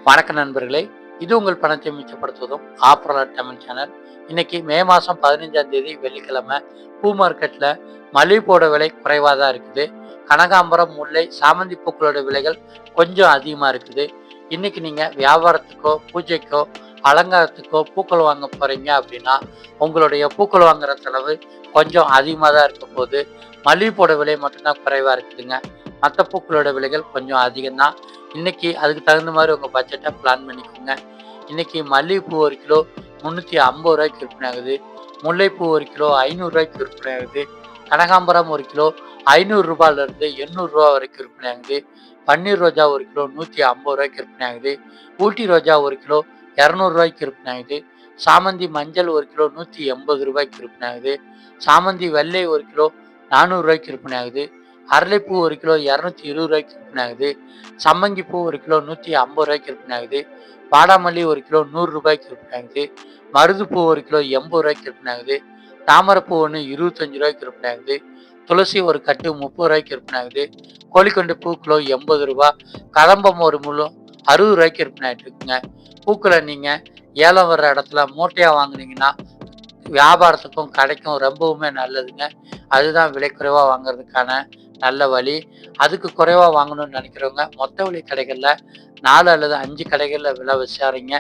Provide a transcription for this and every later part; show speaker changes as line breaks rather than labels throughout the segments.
வணக்கம் நண்பர்களே, இது உங்கள் பணத்தை மிச்சப்படுத்துவதும் ஆப்ரலா தமிழ் சேனல். இன்னைக்கு மே மாதம் 15ஆம் தேதி வெள்ளிக்கிழமை. பூ மார்க்கெட்டில் மல்லிகைப்பூவோட விலை குறைவாக தான் இருக்குது. கனகாம்பரம், முல்லை, சாமந்தி பூக்களோட விலைகள் கொஞ்சம் அதிகமாக இருக்குது. இன்னைக்கு நீங்கள் வியாபாரத்துக்கோ பூஜைக்கோ அலங்காரத்துக்கோ பூக்கள் வாங்க போகிறீங்க அப்படின்னா உங்களுடைய பூக்கள் வாங்குற செலவு கொஞ்சம் அதிகமாக தான் இருக்க போகுது. மல்லிகைப்பூவோட விலை மட்டும்தான் குறைவாக இருக்குதுங்க. மற்ற பூக்களோட விலைகள் கொஞ்சம் அதிகம்தான். இன்னைக்கு அதுக்கு தகுந்த மாதிரி உங்கள் பட்ஜெட்டை பிளான் பண்ணிக்கோங்க. இன்னைக்கு மல்லிகைப்பூ 1 கிலோ 350 ரூபாய்க்கு விற்பனை ஆகுது. முல்லைப்பூ 1 கிலோ 500 ரூபாய்க்கு விற்பனை ஆகுது. கனகாம்பரம் 1 கிலோ 500 ரூபாயிலிருந்து 800 ரூபா வரைக்கும் விற்பனை ஆகுது. பன்னீர் ரோஜா 1 கிலோ 150 ரூபாய்க்கு விற்பனை ஆகுது. ஊட்டி ரோஜா 1 கிலோ 200 ரூபாய்க்கு விற்பனை ஆகுது. சாமந்தி மஞ்சள் 1 கிலோ 180 ரூபாய்க்கு விற்பனை ஆகுது. சாமந்தி வெள்ளை 1 கிலோ 400 ரூபாய்க்கு விற்பனை ஆகுது. அரளிப்பூ 1 கிலோ 220 ரூபாய்க்கு விற்பனை ஆகுது. சம்மங்கிப்பூ 1 கிலோ 150 ரூபாய்க்கு விற்பனை ஆகுது. வாடாமல்லி 1 கிலோ 100 ரூபாய்க்கு விற்பனை ஆகுது. மருதுப்பூ 1 கிலோ 80 ரூபாய்க்கு விற்பனை ஆகுது. தாமரைப்பூ 1 25 ரூபாய்க்கு விற்பனை ஆகுது. துளசி ஒரு கட்டு 30 ரூபாய்க்கு விற்பனை ஆகுது. கோழிக்கொண்டை பூ கிலோ 80 ரூபா. கதம்பம் ஒரு முழு 60 ரூபாய்க்கு விற்பனை ஆகிட்டு இருக்குங்க. பூக்களை நீங்கள் ஏலம் வர்ற இடத்துல மூட்டையாக வாங்குனீங்கன்னா வியாபாரத்துக்கும் கடைக்கும் ரொம்பவுமே நல்லதுங்க. அதுதான் விலை குறைவாக வாங்குறதுக்கான நல்ல வழி. அதுக்கு குறைவாக வாங்கணும்னு நினைக்கிறவங்க மொத்த விலை கடைகளில் 4 அல்லது 5 கடைகளில் விலை விசாரிங்க.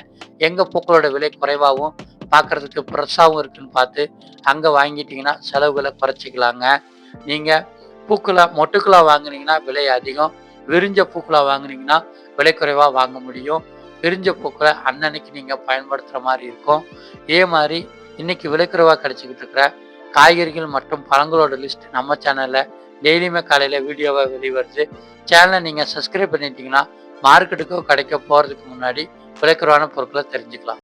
எங்கே பூக்களோட விலை குறைவாகவும் பார்க்குறதுக்கு ஃப்ரெஷ்ஷாகவும் இருக்குன்னு பார்த்து அங்கே வாங்கிட்டீங்கன்னா செலவுகளை குறைச்சிக்கலாங்க. நீங்கள் பூக்களை மொட்டுக்களாக வாங்குனீங்கன்னா விலை அதிகம். விரிஞ்ச பூக்களாக வாங்குனீங்கன்னா விலை குறைவாக வாங்க முடியும். விரிஞ்ச பூக்களை அன்னன்னைக்கு நீங்கள் பயன்படுத்துகிற மாதிரி இருக்கும். இதே மாதிரி இன்னைக்கு விலை குறைவாக கிடைச்சிக்கிட்டு இருக்கிற காய்கறிகள் மற்றும் பழங்களோட லிஸ்ட் நம்ம சேனலில் டெய்லியுமே காலையில் வீடியோவாக வெளிவருது. சேனலை நீங்கள் சப்ஸ்கிரைப் பண்ணிட்டீங்கன்னா மார்க்கெட்டுக்கோ கடைக்கோ போகிறதுக்கு முன்னாடி விலை குறைவான பொருட்களை தெரிஞ்சுக்கலாம்.